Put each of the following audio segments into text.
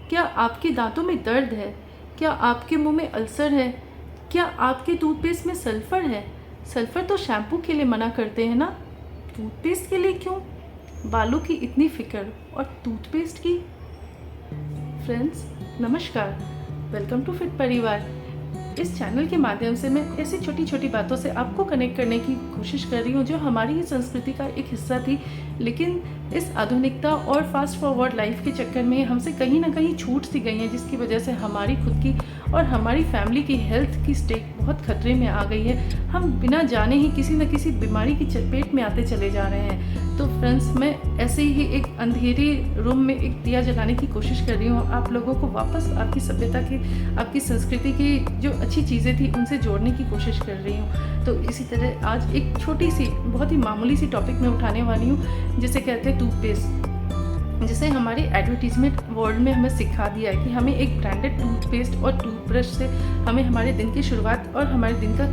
क्या आपके दांतों में दर्द है? क्या आपके मुंह में अल्सर है? क्या आपके टूथपेस्ट में सल्फ़र है? सल्फ़र तो शैम्पू के लिए मना करते हैं ना, टूथपेस्ट के लिए क्यों? बालों की इतनी फ़िक्र और टूथपेस्ट की? फ्रेंड्स नमस्कार, वेलकम टू फिट परिवार। इस चैनल के माध्यम से मैं ऐसी छोटी छोटी बातों से आपको कनेक्ट करने की कोशिश कर रही हूँ जो हमारी ही संस्कृति का एक हिस्सा थी, लेकिन इस आधुनिकता और फास्ट फॉरवर्ड लाइफ के चक्कर में हमसे कहीं ना कहीं छूट सी गई हैं, जिसकी वजह से हमारी खुद की और हमारी फैमिली की हेल्थ की स्टेट बहुत खतरे में आ गई है। हम बिना जाने ही किसी न किसी बीमारी की चपेट में आते चले जा रहे हैं। तो फ्रेंड्स, मैं ऐसे ही एक अंधेरे रूम में एक दिया जलाने की कोशिश कर रही हूँ, आप लोगों को वापस आपकी सभ्यता की, आपकी संस्कृति की जो अच्छी चीज़ें थी उनसे जोड़ने की कोशिश कर रही हूँ। तो इसी तरह आज एक छोटी सी बहुत ही मामूली सी टॉपिक मैं उठाने वाली हूँ, जिसे कहते हैं टूथपेस्ट, जिसे हमारी एडवर्टीजमेंट वर्ल्ड में हमें सिखा दिया है कि हमें एक ब्रांडेड टूथपेस्ट और टूथब्रश से हमें हमारे दिन की शुरुआत और हमारे दिन का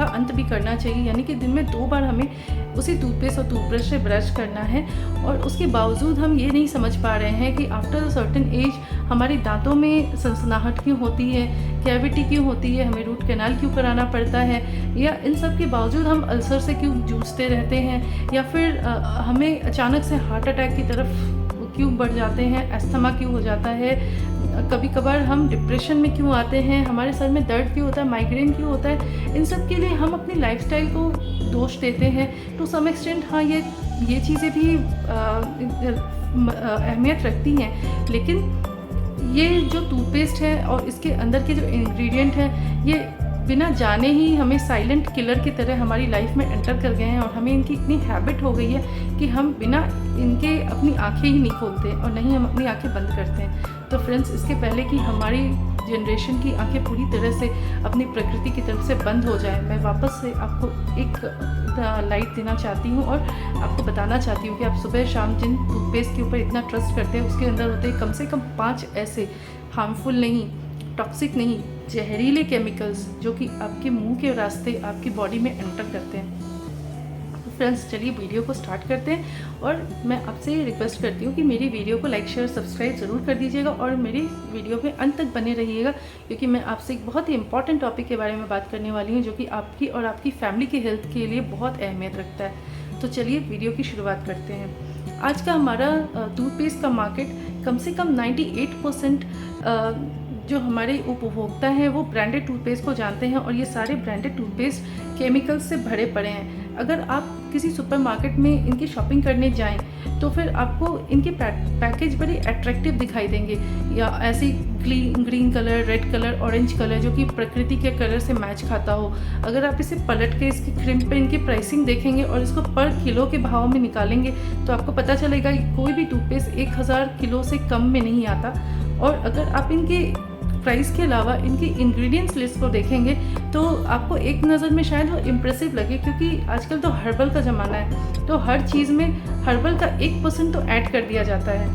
अंत भी करना चाहिए। यानी कि दिन में 2 बार हमें उसी टूथपेस्ट और टूथब्रश से ब्रश करना है, और उसके बावजूद हम ये नहीं समझ पा रहे हैं कि आफ्टर अ सर्टेन एज हमारे दांतों में सनसनाहट क्यों होती है, कैविटी क्यों होती है, हमें रूट कैनाल क्यों कराना पड़ता है, या इन सब के बावजूद हम अल्सर से क्यों जूझते रहते हैं, या फिर हमें अचानक से हार्ट अटैक की तरफ क्यों बढ़ जाते हैं, अस्थमा क्यों हो जाता है, कभी कभार हम डिप्रेशन में क्यों आते हैं, हमारे सर में दर्द क्यों होता है, माइग्रेन क्यों होता है। इन सब के लिए हम अपनी लाइफस्टाइल को दोष देते हैं टू सम एक्सटेंट। हाँ, ये चीज़ें भी अहमियत रखती हैं, लेकिन ये जो टूथपेस्ट है और इसके अंदर के जो इंग्रेडिएंट हैं, ये बिना जाने ही हमें साइलेंट किलर की तरह हमारी लाइफ में एंटर कर गए हैं, और हमें इनकी इतनी हैबिट हो गई है कि हम बिना इनके अपनी आंखें ही नहीं खोलते और नहीं हम अपनी आंखें बंद करते हैं। तो फ्रेंड्स, इसके पहले कि हमारी जनरेशन की आंखें पूरी तरह से अपनी प्रकृति की तरफ से बंद हो जाए, मैं वापस से आपको एक लाइट देना चाहती हूँ और आपको बताना चाहती हूँ कि आप सुबह शाम जिन टूथपेस्ट के ऊपर इतना ट्रस्ट करते हैं, उसके अंदर होते हैं कम से कम 5 ऐसे हार्मफुल नहीं, टॉक्सिक नहीं, जहरीले केमिकल्स जो कि आपके मुंह के रास्ते आपकी बॉडी में एंटर करते हैं। फ्रेंड्स, चलिए वीडियो को स्टार्ट करते हैं, और मैं आपसे रिक्वेस्ट करती हूँ कि मेरी वीडियो को लाइक शेयर सब्सक्राइब ज़रूर कर दीजिएगा और मेरी वीडियो में अंत तक बने रहिएगा, क्योंकि मैं आपसे एक बहुत ही इंपॉर्टेंट टॉपिक के बारे में बात करने वाली हूँ जो कि आपकी और आपकी फैमिली की हेल्थ के लिए बहुत अहमियत रखता है। तो चलिए वीडियो की शुरुआत करते हैं। आज का हमारा टूथपेस्ट का मार्केट कम से कम 98% जो हमारे उपभोक्ता हैं वो ब्रांडेड टूथपेस्ट को जानते हैं, और ये सारे ब्रांडेड टूथपेस्ट केमिकल्स से भरे पड़े हैं। अगर आप किसी सुपरमार्केट में इनकी शॉपिंग करने जाएं तो फिर आपको इनके पैकेज बड़े अट्रैक्टिव दिखाई देंगे, या ऐसी green colour, red colour, orange colour जो कि प्रकृति के कलर से मैच खाता हो। अगर आप इसे पलट के इसकी क्रीम पे इनकी प्राइसिंग देखेंगे और इसको पर किलो के भाव में निकालेंगे तो आपको पता चलेगा कि कोई भी टूथपेस्ट 1000 किलो से कम में नहीं आता। और अगर आप इनके प्राइस के अलावा इनकी इंग्रेडिएंट्स लिस्ट को देखेंगे तो आपको एक नज़र में शायद वो इम्प्रेसिव लगे, क्योंकि आजकल तो हर्बल का ज़माना है, तो हर चीज़ में हर्बल का 1% तो ऐड कर दिया जाता है।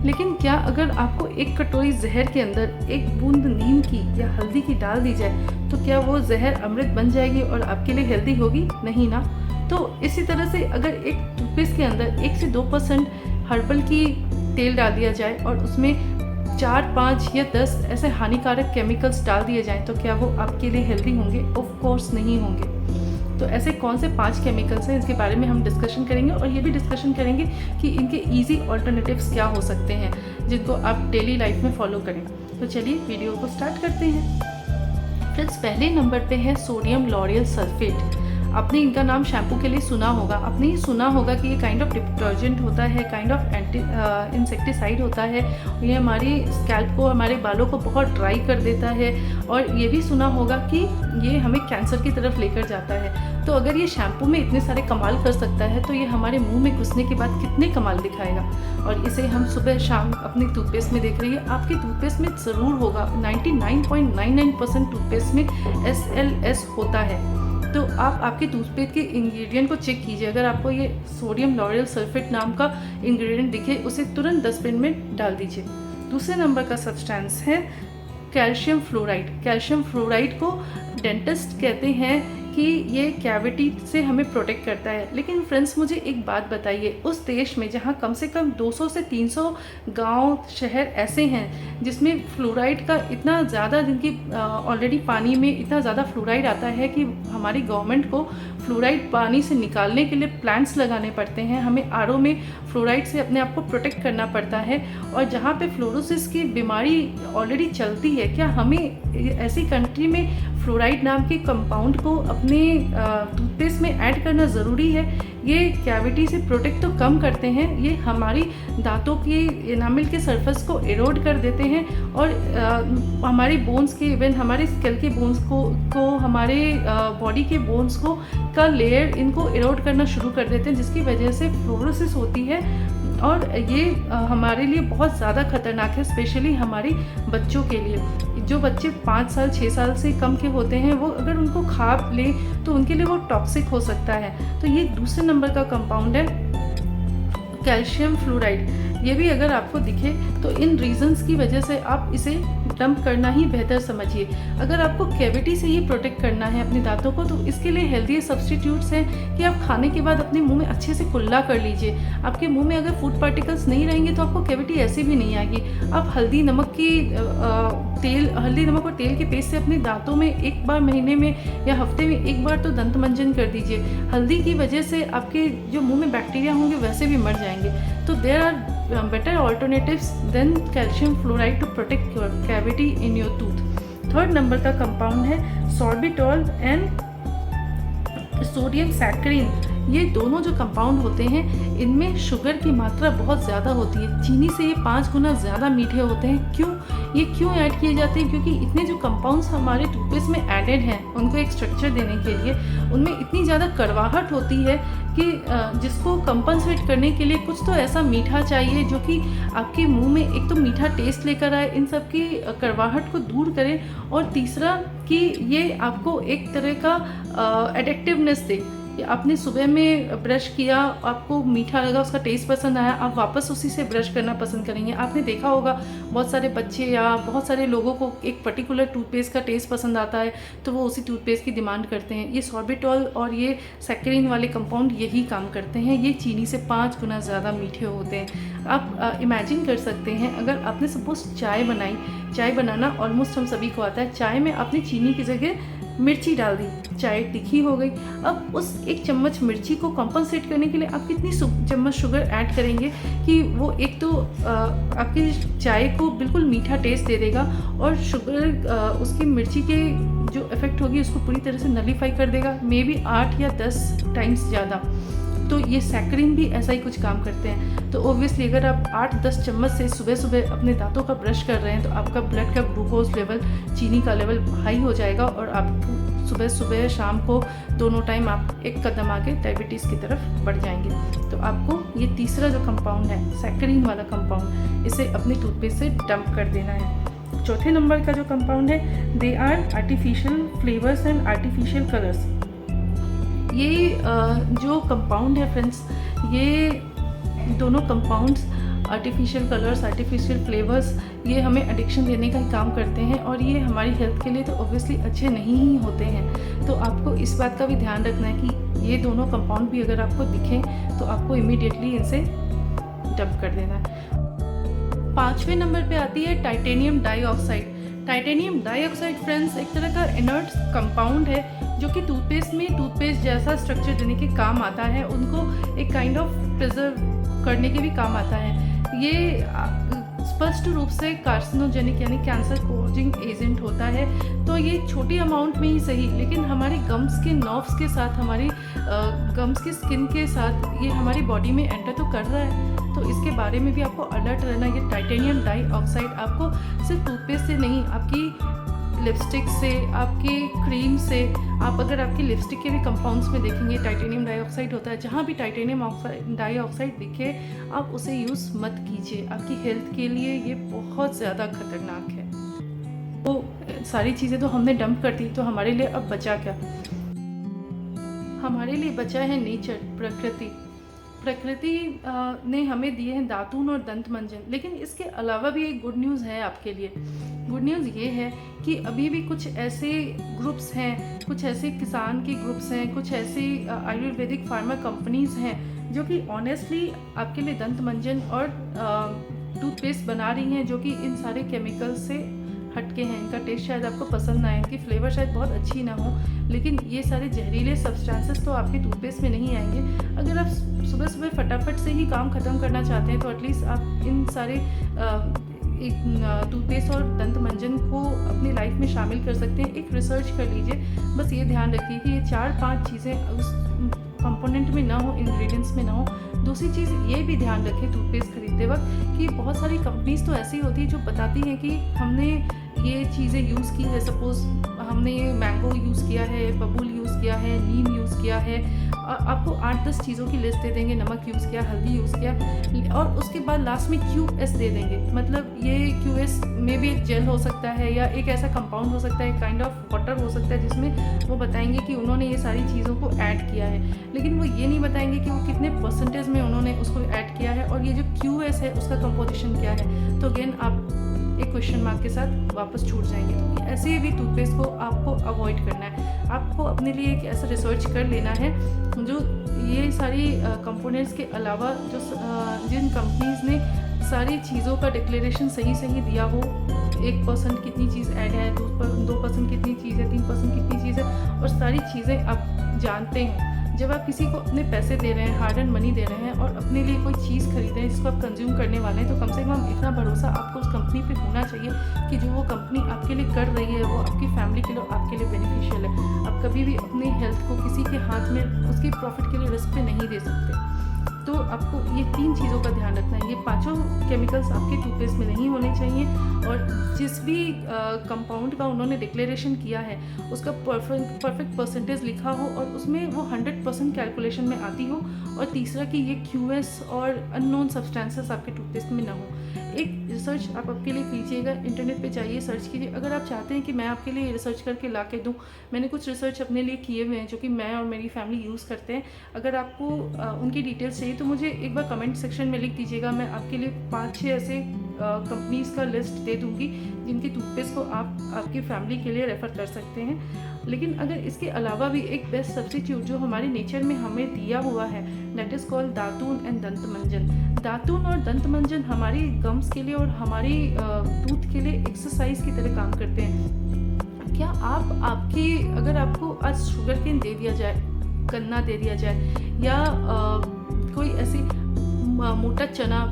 लेकिन क्या अगर आपको एक कटोरी जहर के अंदर एक बूंद नीम की या हल्दी की डाल दी जाए तो क्या वो जहर अमृत बन जाएगी और आपके लिए हेल्दी होगी? नहीं ना। तो इसी तरह से अगर एक टूथपेस्ट के अंदर 1 से 2% हर्बल की तेल डाल दिया जाए और उसमें 4, 5 या 10 ऐसे हानिकारक केमिकल्स डाल दिए जाएं तो क्या वो आपके लिए हेल्दी होंगे? ऑफ कोर्स नहीं होंगे। तो ऐसे कौन से 5 केमिकल्स हैं, इसके बारे में हम डिस्कशन करेंगे, और ये भी डिस्कशन करेंगे कि इनके इजी ऑल्टरनेटिव्स क्या हो सकते हैं जिनको आप डेली लाइफ में फॉलो करें। तो चलिए वीडियो को स्टार्ट करते हैं। फ्रेंड्स, पहले नंबर पे है सोडियम लॉरियल सल्फेट। आपने इनका नाम शैम्पू के लिए सुना होगा, आपने ये सुना होगा कि ये काइंड ऑफ डिटर्जेंट होता है, काइंड ऑफ इंसेक्टिसाइड होता है। ये हमारी स्कैल्प को, हमारे बालों को बहुत ड्राई कर देता है, और ये भी सुना होगा कि ये हमें कैंसर की तरफ लेकर जाता है। तो अगर ये शैम्पू में इतने सारे कमाल कर सकता है तो ये हमारे मुंह में घुसने के बाद कितने कमाल दिखाएगा। और इसे हम सुबह शाम अपने टूथपेस्ट में देख रही है, आपके टूथपेस्ट में ज़रूर होगा। 99.99% टूथपेस्ट में SLS होता है। तो आप आपके टूथपेस्ट के इंग्रेडिएंट को चेक कीजिए। अगर आपको ये सोडियम लॉरियल सल्फेट नाम का इंग्रेडिएंट दिखे, उसे तुरंत डस्टबिन में डाल दीजिए। दूसरे नंबर का सब्सटेंस है कैल्शियम फ्लोराइड। कैल्शियम फ्लोराइड को डेंटिस्ट कहते हैं कि ये कैविटी से हमें प्रोटेक्ट करता है। लेकिन फ्रेंड्स मुझे एक बात बताइए, उस देश में जहाँ कम से कम 200 से 300 गांव शहर ऐसे हैं जिसमें फ्लोराइड का इतना ज़्यादा, जिनकी ऑलरेडी पानी में इतना ज़्यादा फ्लोराइड आता है कि हमारी गवर्नमेंट को फ्लोराइड पानी से निकालने के लिए प्लांट्स लगाने पड़ते हैं, हमें आरओ में फ्लोराइड से अपने आप को प्रोटेक्ट करना पड़ता है। और जहाँ पे फ्लोरोसिस की बीमारी ऑलरेडी चलती है, क्या हमें ऐसी कंट्री में फ्लोराइड नाम के कंपाउंड को अपने टूथपेस्ट में ऐड करना ज़रूरी है? ये कैविटी से प्रोटेक्ट तो कम करते हैं, ये हमारी दांतों की एनामिल के सरफेस को एरोड कर देते हैं और हमारी बोन्स के, इवन हमारे स्केल के बोन्स को हमारे बॉडी के बोन्स को का लेयर इनको एरोड करना शुरू कर देते हैं, जिसकी वजह से फ्लोरोसिस होती है। और ये हमारे लिए बहुत ज़्यादा खतरनाक है, स्पेशली हमारे बच्चों के लिए। जो बच्चे 5 साल 6 साल से कम के होते हैं, वो अगर उनको खा ले तो उनके लिए वो टॉक्सिक हो सकता है। तो ये दूसरे नंबर का कंपाउंड है कैल्शियम फ्लोराइड। ये भी अगर आपको दिखे तो इन रीजंस की वजह से आप इसे डंप करना ही बेहतर समझिए। अगर आपको कैविटी से ही प्रोटेक्ट करना है अपने दांतों को, तो इसके लिए हेल्दी सब्सटीट्यूट्स हैं कि आप खाने के बाद अपने मुंह में अच्छे से कुल्ला कर लीजिए। आपके मुंह में अगर फूड पार्टिकल्स नहीं रहेंगे तो आपको कैविटी ऐसे भी नहीं आएगी। आप हल्दी नमक और तेल के पेस्ट से अपने दांतों में एक बार महीने में या हफ्ते में एक बार तो दंत मंजन कर दीजिए। हल्दी की वजह से आपके जो मुंह में बैक्टीरिया होंगे वैसे भी मर जाएंगे। तो there are better alternatives than calcium fluoride to protect your cavity in your tooth. Third number का कंपाउंड है सॉर्बिटॉल एंड सोडियम सैकरिन। ये दोनों जो कंपाउंड होते हैं, इनमें शुगर की मात्रा बहुत ज़्यादा होती है। चीनी से ये 5 गुना ज़्यादा मीठे होते हैं। ये क्यों ऐड किए जाते हैं? क्योंकि इतने जो कंपाउंड्स हमारे टूथपेस्ट में एडेड हैं, उनको एक स्ट्रक्चर देने के लिए, उनमें इतनी ज़्यादा कड़वाहट होती है कि जिसको कंपनसेट करने के लिए कुछ तो ऐसा मीठा चाहिए जो कि आपके मुंह में एक तो मीठा टेस्ट लेकर आए, इन सब की कड़वाहट को दूर करे, और तीसरा कि ये आपको एक तरह का एडिक्टिवनेस दे। आपने सुबह में ब्रश किया, आपको मीठा लगा, उसका टेस्ट पसंद आया, आप वापस उसी से ब्रश करना पसंद करेंगे। आपने देखा होगा बहुत सारे बच्चे या बहुत सारे लोगों को एक पर्टिकुलर टूथपेस्ट का टेस्ट पसंद आता है तो वो उसी टूथपेस्ट की डिमांड करते हैं। ये सॉर्बिटॉल और ये सैकरिन वाले कंपाउंड यही काम करते हैं। ये चीनी से 5 गुना ज़्यादा मीठे होते हैं। आप इमेजिन कर सकते हैं, अगर आपने सपोज चाय बनाई, चाय बनाना ऑलमोस्ट हम सभी को आता है। चाय में आपने चीनी की जगह मिर्ची डाल दी, चाय तीखी हो गई। अब उस 1 चम्मच मिर्ची को कॉम्पनसेट करने के लिए आप कितनी चम्मच शुगर ऐड करेंगे कि वो एक तो आपकी चाय को बिल्कुल मीठा टेस्ट दे देगा, और शुगर उसकी मिर्ची के जो इफ़ेक्ट होगी उसको पूरी तरह से नलीफाई कर देगा, मे बी 8 या 10 टाइम्स ज़्यादा। तो ये सैकरिन भी ऐसा ही कुछ काम करते हैं। तो ओब्वियसली अगर आप 8-10 चम्मच से सुबह सुबह अपने दांतों का ब्रश कर रहे हैं तो आपका ब्लड का ग्लूकोज लेवल, चीनी का लेवल हाई हो जाएगा, और आप सुबह सुबह शाम को दोनों टाइम आप एक कदम आगे डायबिटीज़ की तरफ बढ़ जाएंगे। तो आपको ये तीसरा जो कंपाउंड है, सैकरिन वाला कंपाउंड, इसे अपने टूथपेस्ट से डंप कर देना है। चौथे नंबर का जो कंपाउंड है, they are artificial flavours and artificial colours. ये जो कंपाउंड है फ्रेंड्स, ये दोनों compounds, artificial colours, artificial flavours, ये हमें एडिक्शन देने का काम करते हैं, और ये हमारी हेल्थ के लिए तो ऑब्वियसली अच्छे नहीं ही होते हैं। तो आपको इस बात का भी ध्यान रखना है कि ये दोनों कंपाउंड भी अगर आपको दिखें तो आपको इमीडिएटली इनसे डंप कर देना है। 5वें नंबर पे आती है titanium dioxide. Titanium dioxide friends एक तरह का इनर्ट कंपाउंड है जो कि टूथपेस्ट में टूथपेस्ट जैसा स्ट्रक्चर देने के काम आता है, उनको एक काइंड ऑफ प्रिजर्व करने के भी काम आता है। ये स्पष्ट रूप से कार्सिनोजेनिक यानी कैंसर कॉजिंग एजेंट होता है। तो ये छोटी अमाउंट में ही सही, लेकिन हमारे गम्स के नर्व्स के साथ, हमारी गम्स की स्किन के साथ ये हमारी बॉडी में एंटर तो कर रहा है। तो इसके बारे में भी आपको अलर्ट रहना। ये टाइटेनियम डाइऑक्साइड आपको सिर्फ टूथपेस्ट से नहीं, आपकी लिपस्टिक से, आपके क्रीम से, आप अगर आपकी लिपस्टिक के भी कंपाउंड्स में देखेंगे टाइटेनियम डाइऑक्साइड होता है। जहाँ भी टाइटेनियम डाइऑक्साइड दिखे आप उसे यूज़ मत कीजिए, आपकी हेल्थ के लिए ये बहुत ज़्यादा खतरनाक है। तो सारी चीज़ें तो हमने डंप कर दी, तो हमारे लिए अब बचा क्या? हमारे लिए बचा है नेचर, प्रकृति। प्रकृति ने हमें दिए हैं दातून और दंत मंजन, लेकिन इसके अलावा भी एक गुड न्यूज़ है आपके लिए। गुड न्यूज़ ये है कि अभी भी कुछ ऐसे ग्रुप्स हैं, कुछ ऐसे किसान के ग्रुप्स हैं, कुछ ऐसे आयुर्वेदिक फार्मा कंपनीज़ हैं जो कि ऑनेस्टली आपके लिए दंत मंजन और टूथपेस्ट बना रही हैं, जो कि इन सारे केमिकल्स से हटके हैं। इनका टेस्ट शायद आपको पसंद ना आए, इनकी फ्लेवर शायद बहुत अच्छी ना हो, लेकिन ये सारे जहरीले सब्सटेंसेस तो आपके टूथपेस्ट में नहीं आएंगे। अगर आप सुबह सुबह फटाफट से ही काम ख़त्म करना चाहते हैं तो एटलीस्ट आप इन सारे एक टूथपेस्ट और दंत मंजन को अपनी लाइफ में शामिल कर सकते हैं। एक रिसर्च कर लीजिए, बस ये ध्यान रखिए कि ये 4-5 चीज़ें उस कंपोनेंट में ना हो, इंग्रेडिएंट्स में ना हो। दूसरी चीज़ ये भी ध्यान रखें टूथपेस्ट खरीदते वक्त कि बहुत सारी कंपनीज तो ऐसी होती है जो बताती हैं कि हमने ये चीज़ें यूज़ की है, सपोज़ हमने ये मैंगो यूज़ किया है, बबूल यूज़ किया है, नीम यूज़ किया है, आपको 8-10 चीज़ों की लिस्ट दे देंगे, नमक यूज़ किया, हल्दी यूज़ किया, और उसके बाद लास्ट में QS दे देंगे। मतलब ये QS में भी एक जेल हो सकता है या एक ऐसा कंपाउंड हो सकता है, काइंड ऑफ वाटर हो सकता है, जिसमें वो बताएंगे कि उन्होंने ये सारी चीज़ों को ऐड किया है, लेकिन वो ये नहीं बताएंगे कि वो कितने परसेंटेज में उन्होंने उसको ऐड किया है और ये जो QS है उसका कंपोजिशन क्या है। तो अगेन आप एक क्वेश्चन मार्क के साथ वापस छूट जाएंगे। तो ऐसे भी टूथपेस्ट को आपको अवॉइड करना है। आपको अपने लिए एक ऐसा रिसर्च कर लेना है जो ये सारी कंपोनेंट्स के अलावा जो जिन कंपनीज़ ने सारी चीज़ों का डिक्लेरेशन सही दिया हो, 1% कितनी चीज़ ऐड है, 2% कितनी चीज़ है, 3% कितनी चीज़ है, और सारी चीज़ें आप जानते हैं। जब आप किसी को अपने पैसे दे रहे हैं, हार्ड एंड मनी दे रहे हैं और अपने लिए कोई चीज़ खरीद रहे हैं जिसको आप कंज्यूम करने वाले हैं, तो कम से कम इतना भरोसा आपको उस कंपनी पे होना चाहिए कि जो वो कंपनी आपके लिए कर रही है वो आपकी फैमिली के लिए, आपके लिए बेनिफिशियल है। आप कभी भी अपनी हेल्थ को किसी के हाथ में उसकी प्रॉफिट के लिए रिस्क पे नहीं दे सकते। तो आपको ये 3 चीज़ों का ध्यान रखना है। ये 5 केमिकल्स आपके टूथपेस्ट में नहीं होने चाहिए, और जिस भी कंपाउंड का उन्होंने डिक्लेरेशन किया है उसका परफेक्ट परसेंटेज लिखा हो और उसमें वो 100% कैलकुलेशन में आती हो, और तीसरा कि ये QS और अननोन सब्सटेंसेस आपके टूथपेस्ट में ना हो। एक रिसर्च आप आपके लिए कीजिएगा, इंटरनेट पे जाइए, सर्च कीजिए। अगर आप चाहते हैं कि मैं आपके लिए रिसर्च करके ला के दूँ, मैंने कुछ रिसर्च अपने लिए किए हुए हैं जो कि मैं और मेरी फैमिली यूज़ करते हैं। अगर आपको उनकी डिटेल्स चाहिए तो मुझे एक बार कमेंट सेक्शन में लिख दीजिएगा। मैं आपके लिए 5-6 ऐसे कंपनीज़ का लिस्ट दे दूँगी जिनकी टूथपेस्ट को आप आपकी फैमिली के लिए रेफ़र कर सकते हैं। लेकिन अगर इसके अलावा भी एक बेस्ट सब्स्टिट्यूट जो हमारे नेचर में हमें दिया हुआ है, दैट इज़ कॉल्ड दातून एंड दंत मंजन। दातून और दंत मंजन हमारी गम्स के लिए और हमारी टूथ के लिए एक्सरसाइज की तरह काम करते हैं। क्या आप आपकी अगर आपको आज शुगर केन दे दिया जाए, गन्ना दे दिया जाए, या कोई ऐसी मोटा चना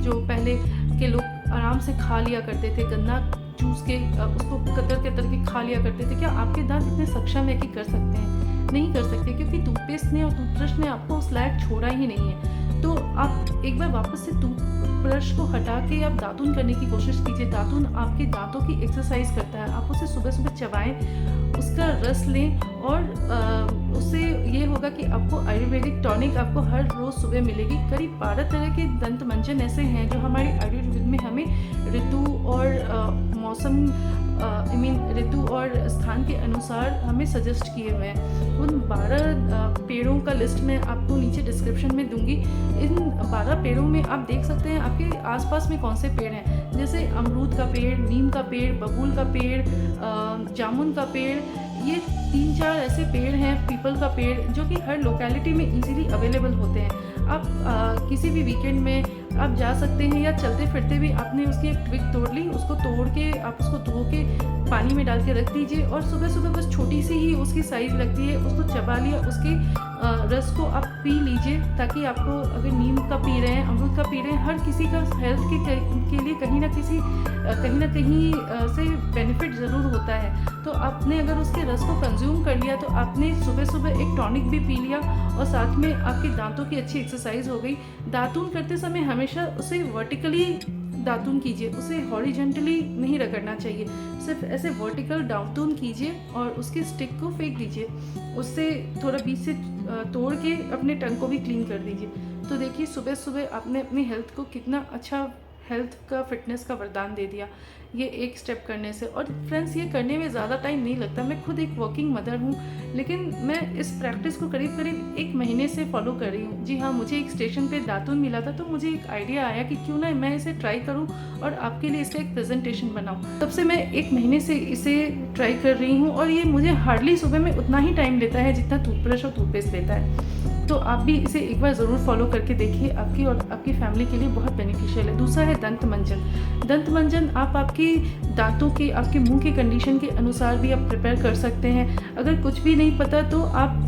जो पहले के लोग आराम से खा लिया करते थे, गन्ना चूस के उसको कतर के खा लिया करते थे, क्या आपके दांत इतने सक्षम है कि कर सकते हैं? नहीं कर सकते, क्योंकि टूथपेस्ट ने और टूथब्रश ने आपको उस लायक छोड़ा ही नहीं है। तो आप एक बार वापस से टूथब्रश को हटा के आप दातून करने की कोशिश कीजिए। दातून आपके दांतों की एक्सरसाइज करता है। आप उसे सुबह सुबह चबाएं, उसका रस लें, और उससे ये होगा कि आपको आयुर्वेदिक टॉनिक आपको हर रोज़ सुबह मिलेगी। करीब 12 तरह के दंत मंजन ऐसे हैं जो हमारे आयुर्वेद में हमें ऋतु और मौसम ऋतु और स्थान के अनुसार हमें सजेस्ट किए हुए हैं। उन 12 पेड़ों का लिस्ट मैं आपको नीचे डिस्क्रिप्शन में दूंगी। इन 12 पेड़ों में आप देख सकते हैं आपके आसपास में कौन से पेड़ हैं, जैसे अमरूद का पेड़, नीम का पेड़, बबूल का पेड़, जामुन का पेड़। ये 3-4 ऐसे पेड़ हैं, पीपल का पेड़, जो कि हर लोकेलिटी में इजीली अवेलेबल होते हैं। आप किसी भी वीकेंड में आप जा सकते हैं, या चलते फिरते भी आपने उसकी एक ट्विग तोड़ ली, उसको तोड़ के आप उसको धो के पानी में डाल के रख दीजिए, और सुबह सुबह बस छोटी सी ही उसकी साइज़ लगती है, उसको चबा लिया, उसके रस को आप पी लीजिए, ताकि आपको अगर नीम का पी रहे हैं, अमरूद का पी रहे हैं, हर किसी का हेल्थ के लिए कहीं ना कहीं से बेनिफिट ज़रूर होता है। तो आपने अगर उसके रस को कंज्यूम कर लिया तो आपने सुबह सुबह एक टॉनिक भी पी लिया, और साथ में आपके दांतों की अच्छी एक्सरसाइज हो गई। दातून करते समय हमेशा उसे वर्टिकली दातून कीजिए, उसे हॉरिजॉन्टली नहीं रगड़ना चाहिए। सिर्फ ऐसे वर्टिकल दातून कीजिए और उसके स्टिक को फेंक दीजिए, उससे थोड़ा बीच से तोड़ के अपने टंग को भी क्लीन कर दीजिए। तो देखिए सुबह सुबह आपने अपनी हेल्थ को कितना अच्छा हेल्थ का, फिटनेस का वरदान दे दिया ये एक स्टेप करने से। और फ्रेंड्स, ये करने में ज़्यादा टाइम नहीं लगता। मैं खुद एक वर्किंग मदर हूँ, लेकिन मैं इस प्रैक्टिस को करीब करीब 1 महीने से फॉलो कर रही हूँ। जी हाँ, मुझे एक स्टेशन पे दातून मिला था, तो मुझे एक आइडिया आया कि क्यों ना मैं इसे ट्राई करूँ और आपके लिए इसका एक प्रेजेंटेशन बनाऊँ। तब से मैं 1 महीने से इसे ट्राई कर रही हूँ, और ये मुझे हार्डली सुबह में उतना ही टाइम लेता है जितना टूथब्रश और टूथपेस्ट लेता है। तो आप भी इसे एक बार ज़रूर फॉलो करके देखिए, आपकी और आपकी फैमिली के लिए बहुत बेनिफिशियल है। दूसरा है दंत मंजन। दंत मंजन आप आपकी दांतों के, आपके मुंह की कंडीशन के अनुसार भी आप प्रिपेयर कर सकते हैं। अगर कुछ भी नहीं पता तो आप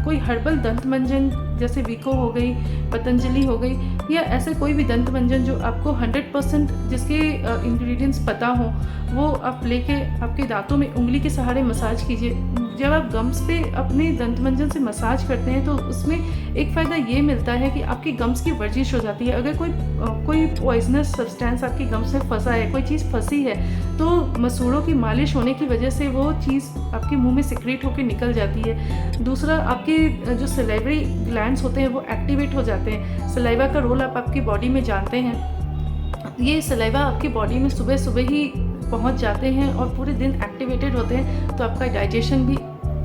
कोई हर्बल दंत मंजन जैसे विको हो गई, पतंजलि हो गई, या ऐसे कोई भी दंत मंजन जो आपको 100% जिसके इंग्रेडिएंट्स पता हो, वो आप लेके आपके दांतों में उंगली के सहारे मसाज कीजिए। जब आप गम्स पे अपने दंत मंजन से मसाज करते हैं तो उसमें एक फ़ायदा ये मिलता है कि आपकी गम्स की वर्जिश हो जाती है। अगर कोई पॉइजनस सब्सटेंस आपकी गम्स में फंसा है, कोई चीज़ फंसी है, तो मसूड़ों की मालिश होने की वजह से वो चीज़ आपके मुंह में सिक्रेट होकर निकल जाती है। दूसरा, आपके जो सलाइवरी ग्लैंड्स होते हैं वो एक्टिवेट हो जाते हैं। सलाइवा का रोल आप आपकी बॉडी में जानते हैं। ये सलाइवा आपकी बॉडी में सुबह सुबह ही पहुंच जाते हैं और पूरे दिन एक्टिवेटेड होते हैं, तो आपका डाइजेशन भी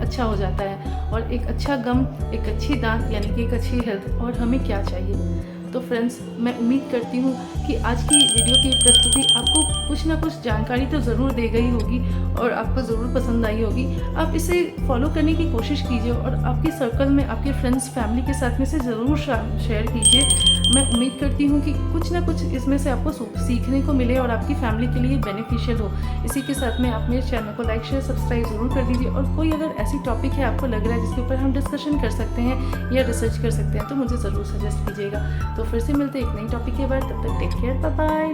अच्छा हो जाता है। और एक अच्छा गम, एक अच्छी दांत, यानी कि एक अच्छी हेल्थ, और हमें क्या चाहिए। तो फ्रेंड्स, मैं उम्मीद करती हूँ कि आज की वीडियो की प्रस्तुति आपको कुछ ना कुछ जानकारी तो ज़रूर दे गई होगी और आपको ज़रूर पसंद आई होगी। आप इसे फॉलो करने की कोशिश कीजिए और आपके सर्कल में, आपके फ्रेंड्स, फैमिली के साथ में से ज़रूर शेयर कीजिए। मैं उम्मीद करती हूँ कि कुछ ना कुछ इसमें से आपको सीखने को मिले और आपकी फैमिली के लिए बेनिफिशियल हो। इसी के साथ में आप मेरे चैनल को लाइक, शेयर, सब्सक्राइब ज़रूर कर दीजिए। और कोई अगर ऐसी टॉपिक है आपको लग रहा है जिसके ऊपर हम डिस्कशन कर सकते हैं या रिसर्च कर सकते हैं, तो मुझे ज़रूर सजेस्ट कीजिएगा। तो फिर से मिलते हैं एक नई टॉपिक के बाद। तब तक टेक केयर, बाय बाय।